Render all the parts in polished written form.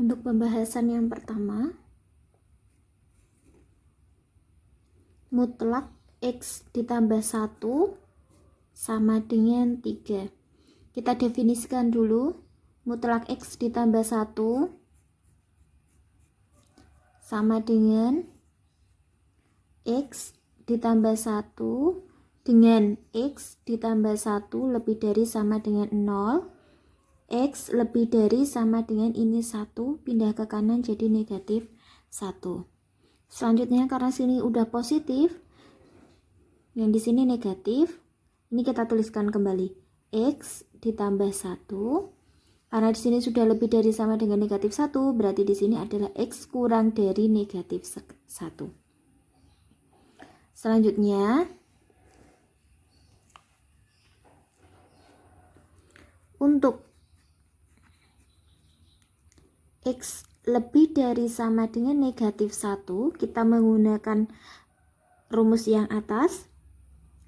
Untuk pembahasan yang pertama, mutlak X ditambah 1 sama dengan 3. Kita definisikan dulu. Mutlak X ditambah 1 sama dengan X ditambah 1 dengan X ditambah 1 lebih dari sama dengan 0. X lebih dari sama dengan ini 1, pindah ke kanan jadi negatif 1. Selanjutnya karena sini udah positif, yang di sini negatif, ini kita tuliskan kembali X ditambah 1. Karena di sini sudah lebih dari sama dengan negatif 1, berarti di sini adalah X kurang dari negatif 1. Selanjutnya, untuk X lebih dari sama dengan negatif 1, kita menggunakan rumus yang atas,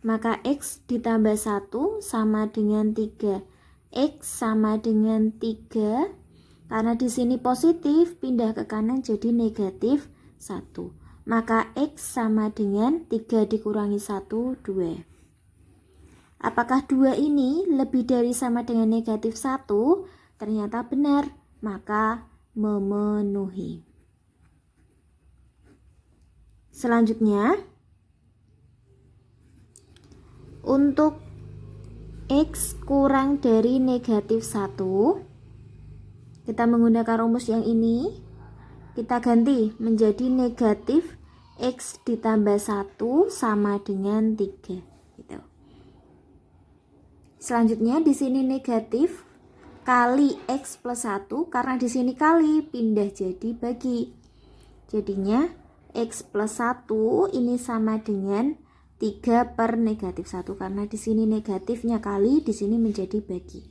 maka X ditambah 1 sama dengan 3. X sama dengan 3, karena di sini positif, pindah ke kanan jadi negatif 1. Maka X sama dengan 3 dikurangi 1, 2. Apakah 2 ini lebih dari sama dengan negatif 1? Ternyata benar, maka memenuhi. Selanjutnya, untuk X kurang dari negatif 1, kita menggunakan rumus yang ini, kita ganti menjadi negatif X ditambah 1 sama dengan 3. Gitu. Selanjutnya di sini negatif kali X plus 1, karena di sini kali pindah jadi bagi. Jadinya X plus 1 ini sama dengan 3 per negatif 1, karena di sini negatifnya kali, di sini menjadi bagi.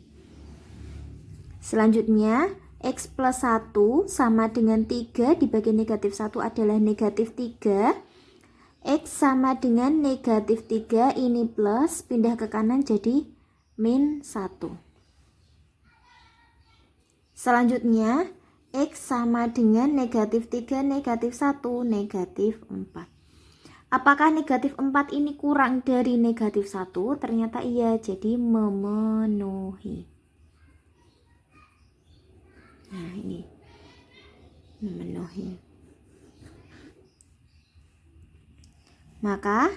Selanjutnya X plus 1 sama dengan 3 dibagi negatif 1 adalah negatif 3. X sama dengan negatif 3, ini plus, pindah ke kanan jadi min 1. Selanjutnya, X sama dengan negatif 3, negatif 1, negatif 4. Apakah negatif 4 ini kurang dari negatif 1? Ternyata iya, jadi memenuhi. Nah, ini memenuhi. Maka,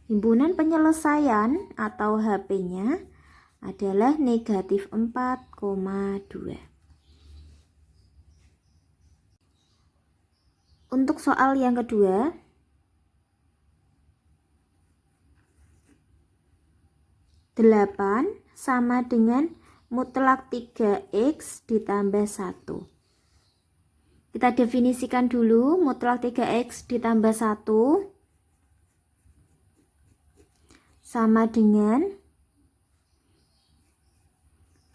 himpunan penyelesaian atau HP-nya adalah negatif 4,2. Untuk soal yang kedua, delapan sama dengan mutlak 3X ditambah 1. Kita definisikan dulu mutlak 3X ditambah 1 sama dengan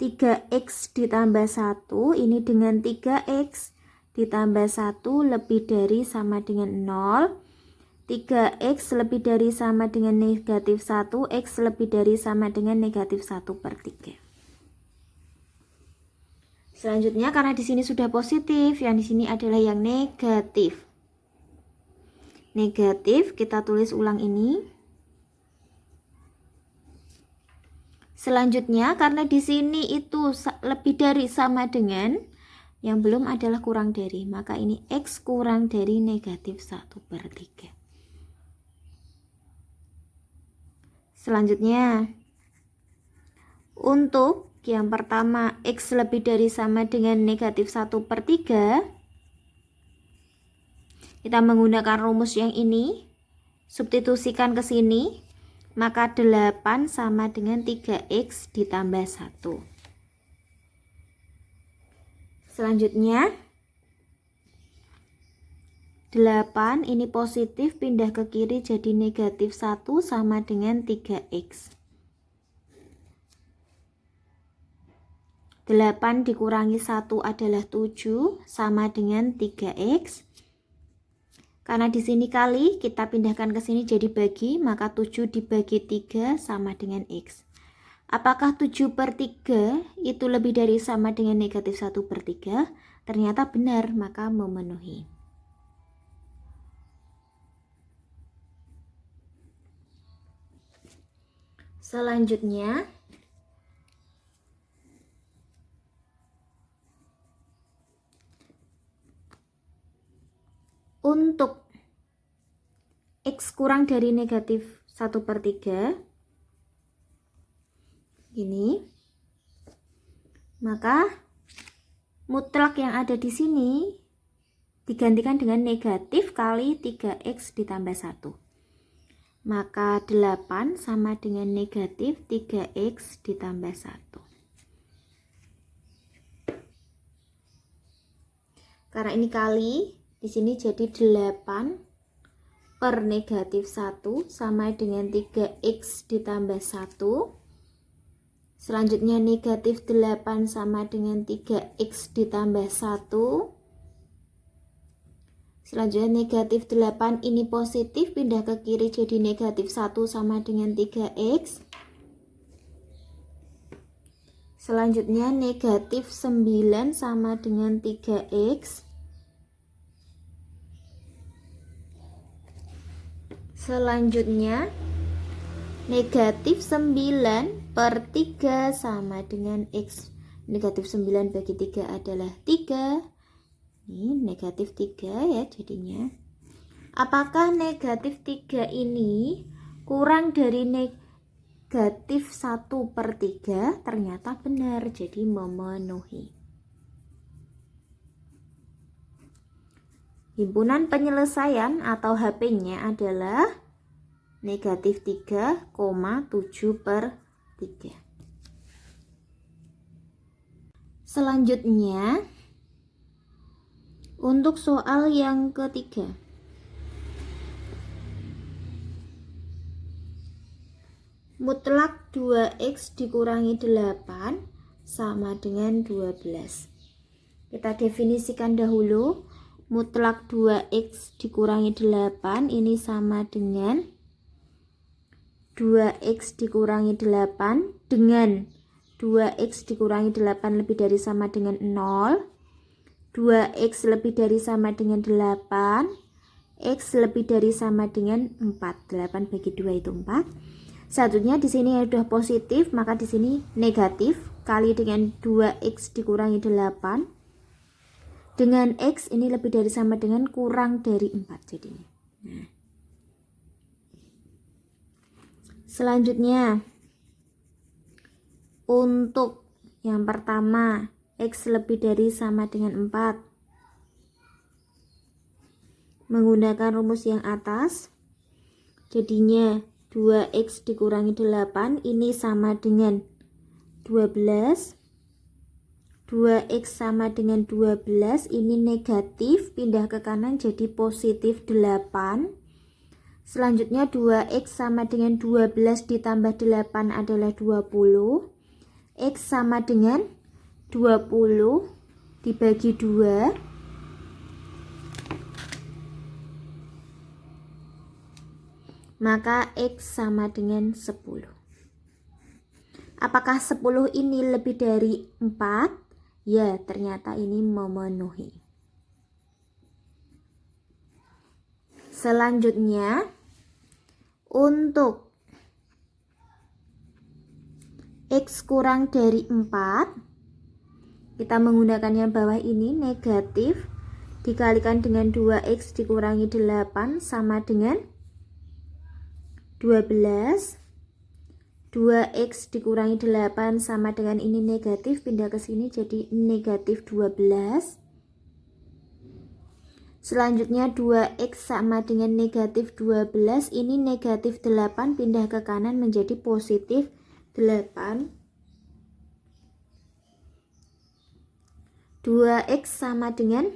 3X ditambah 1, ini dengan 3X ditambah 1 lebih dari sama dengan 0. 3X lebih dari sama dengan negatif 1, X lebih dari sama dengan negatif 1 per 3. Selanjutnya karena di sini sudah positif, yang di sini adalah yang negatif. Negatif, kita tulis ulang ini. Selanjutnya karena di sini itu lebih dari sama dengan, yang belum adalah kurang dari, maka ini X kurang dari negatif 1 per 3. Selanjutnya, untuk yang pertama X lebih dari sama dengan negatif 1 per 3, kita menggunakan rumus yang ini, substitusikan ke sini, maka 8 sama dengan 3X ditambah 1. Selanjutnya 8 ini positif, pindah ke kiri jadi negatif 1 sama dengan 3X. 8 dikurangi 1 adalah 7 sama dengan 3X. Karena di sini kali, kita pindahkan ke sini jadi bagi, maka 7 dibagi 3 sama dengan X. Apakah 7 per 3 itu lebih dari sama dengan negatif 1 per 3? ternyata benar, maka memenuhi. Selanjutnya, untuk X kurang dari negatif 1/3 ini, maka mutlak yang ada di sini digantikan dengan negatif kali 3X ditambah 1. Maka 8 sama dengan negatif 3X ditambah 1. Karena ini kali, di sini jadi 8 per negatif 1 sama dengan 3X ditambah 1. Selanjutnya negatif 8 sama dengan 3X ditambah 1. Selanjutnya negatif 8 ini positif, pindah ke kiri jadi negatif 1 sama dengan 3X. Selanjutnya negatif 9 sama dengan 3X. Selanjutnya negatif 9 per 3 sama dengan X. Negatif 9 bagi 3 adalah 3. Ini negatif 3 ya jadinya. Apakah negatif 3 ini kurang dari negatif 1/3? Ternyata benar, jadi memenuhi. Himpunan penyelesaian atau HP-nya adalah negatif 3,7/3. Selanjutnya, untuk soal yang ketiga, mutlak 2X dikurangi 8 sama dengan 12. Kita definisikan dahulu. Mutlak 2X dikurangi 8 ini sama dengan 2X dikurangi 8 dengan 2X dikurangi 8 lebih dari sama dengan 0. 2X lebih dari sama dengan 8. X lebih dari sama dengan 4. 8 bagi 2 itu 4. Satunya di sini sudah positif, maka di sini negatif kali dengan 2X dikurangi 8. Dengan X ini lebih dari sama dengan kurang dari 4 jadinya. Nah. Selanjutnya, untuk yang pertama, X lebih dari sama dengan 4. Menggunakan rumus yang atas, jadinya 2X dikurangi 8 ini sama dengan 12. 2X sama dengan 12, ini negatif, pindah ke kanan jadi positif 8. Selanjutnya 2X sama dengan 12 ditambah 8 adalah 20. X sama dengan 20 dibagi 2. Maka X sama dengan 10. Apakah 10 ini lebih dari 4? Ya, ternyata ini memenuhi. Selanjutnya, untuk X kurang dari 4, kita menggunakan yang bawah ini, negatif dikalikan dengan 2X dikurangi 8 sama dengan 12. 2X dikurangi 8 sama dengan ini negatif, pindah ke sini jadi negatif 12. Selanjutnya 2X sama dengan negatif 12, ini negatif 8, pindah ke kanan menjadi positif 8. 2X sama dengan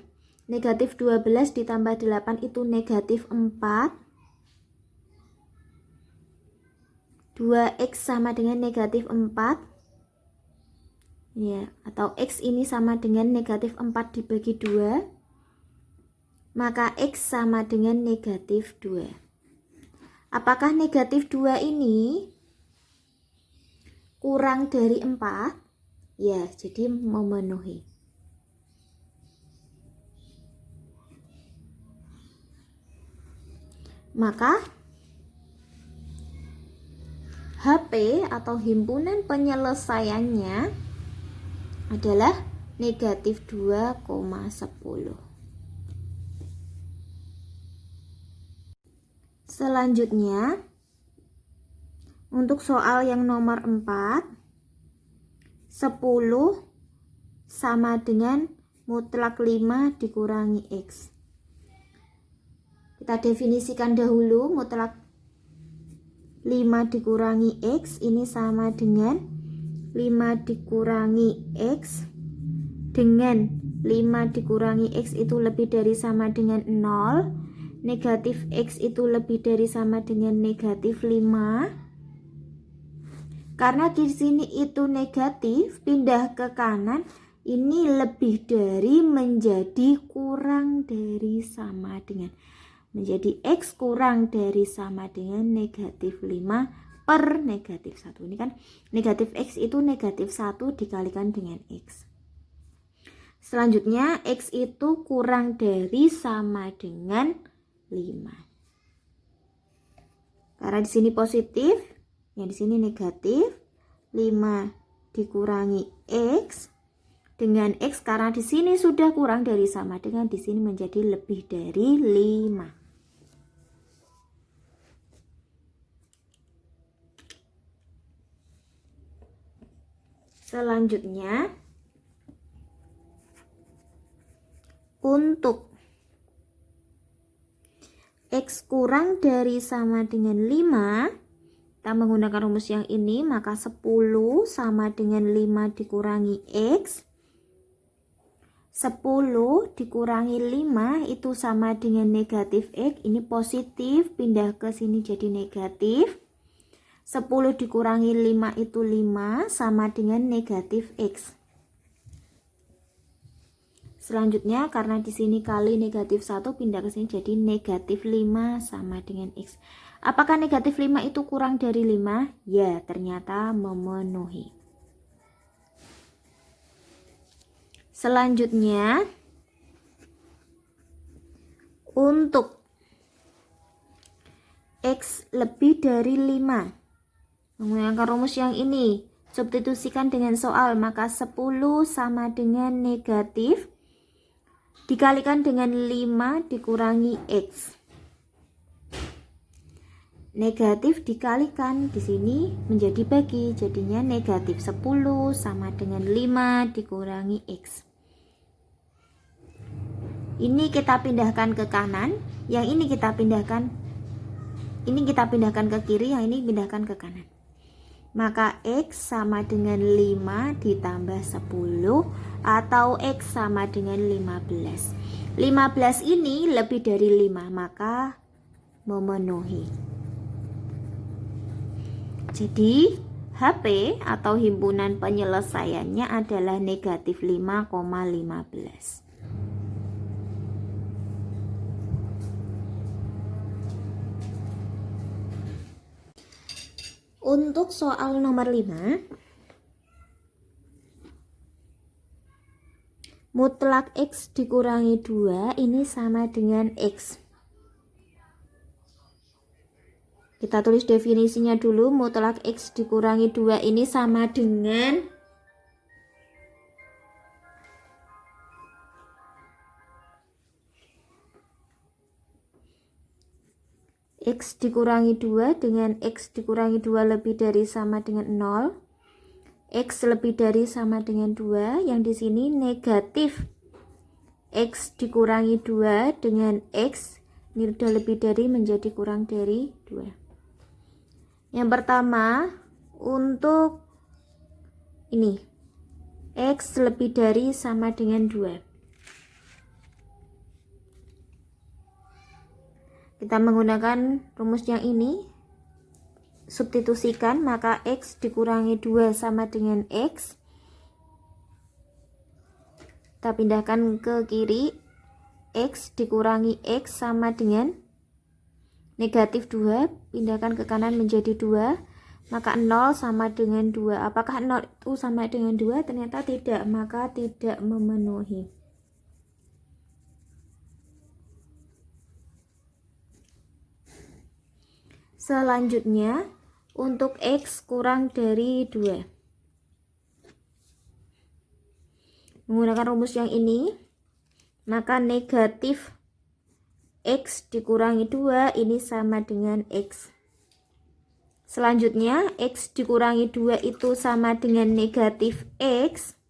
negatif 12 ditambah 8 itu negatif 4. 2X sama dengan negatif 4 ya, atau X ini sama dengan negatif 4 dibagi 2, maka X sama dengan negatif 2. Apakah negatif 2 ini kurang dari 4? Ya, jadi memenuhi. Maka HP atau himpunan penyelesaiannya adalah negatif 2,10. Selanjutnya, untuk soal yang nomor 4, 10 sama dengan mutlak 5 dikurangi X. Kita definisikan dahulu mutlak 5 dikurangi X ini sama dengan 5 dikurangi X dengan 5 dikurangi X itu lebih dari sama dengan 0. Negatif X itu lebih dari sama dengan negatif 5. Karena di sini itu negatif, pindah ke kanan, ini lebih dari menjadi kurang dari sama dengan. Menjadi X kurang dari sama dengan negatif 5 per negatif 1. Ini kan negatif X itu negatif 1 dikalikan dengan X. Selanjutnya X itu kurang dari sama dengan 5. Karena di sini positif, yang di sini negatif. 5 dikurangi X dengan X karena di sini sudah kurang dari sama dengan, di sini menjadi lebih dari 5. Selanjutnya, untuk X kurang dari sama dengan 5, kita menggunakan rumus yang ini, maka 10 sama dengan 5 dikurangi X. 10 dikurangi 5 itu sama dengan negatif X, ini positif, pindah ke sini jadi negatif. 10 dikurangi 5 itu 5 sama dengan negatif X. Selanjutnya karena di sini kali negatif 1 pindah ke sini jadi negatif 5 sama dengan X. Apakah negatif 5 itu kurang dari 5? Ya, ternyata memenuhi. Selanjutnya untuk X lebih dari 5 menggunakan rumus yang ini, substitusikan dengan soal, maka 10 sama dengan negatif dikalikan dengan 5 dikurangi X. Negatif dikalikan di sini menjadi bagi, jadinya negatif 10 sama dengan 5 dikurangi X. Ini kita pindahkan ke kanan, yang ini kita pindahkan ke kiri, yang ini pindahkan ke kanan. Maka X sama dengan 5 ditambah 10 atau X sama dengan 15. 15 ini lebih dari 5, maka memenuhi. Jadi HP atau himpunan penyelesaiannya adalah negatif 5,15. Untuk soal nomor 5, mutlak X dikurangi 2 ini sama dengan X. Kita tulis definisinya dulu, mutlak X dikurangi 2 ini sama dengan X dikurangi 2 dengan X dikurangi 2 lebih dari sama dengan 0. X lebih dari sama dengan 2, yang di sini negatif X dikurangi 2 dengan X, ini udah lebih dari menjadi kurang dari 2. Yang pertama, untuk ini X lebih dari sama dengan 2. Kita menggunakan rumus yang ini, substitusikan, maka X dikurangi 2 sama dengan X. Kita pindahkan ke kiri, X dikurangi X sama dengan negatif 2, pindahkan ke kanan menjadi 2, maka 0 sama dengan 2. Apakah 0 itu sama dengan 2? Ternyata tidak, maka tidak memenuhi. Selanjutnya, untuk X kurang dari 2. Menggunakan rumus yang ini, maka negatif X dikurangi 2 ini sama dengan X. Selanjutnya, X dikurangi 2 itu sama dengan negatif X.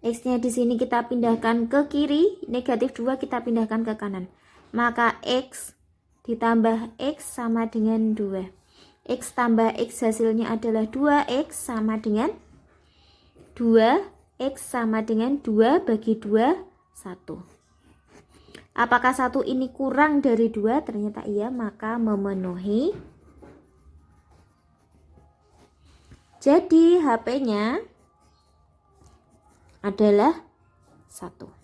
X-nya di sini kita pindahkan ke kiri, negatif 2 kita pindahkan ke kanan. Maka X ditambah X sama dengan 2. X tambah X hasilnya adalah 2X sama dengan 2. X sama dengan 2 bagi 2, 1. Apakah 1 ini kurang dari 2? Ternyata iya, maka memenuhi. Jadi HP-nya adalah 1.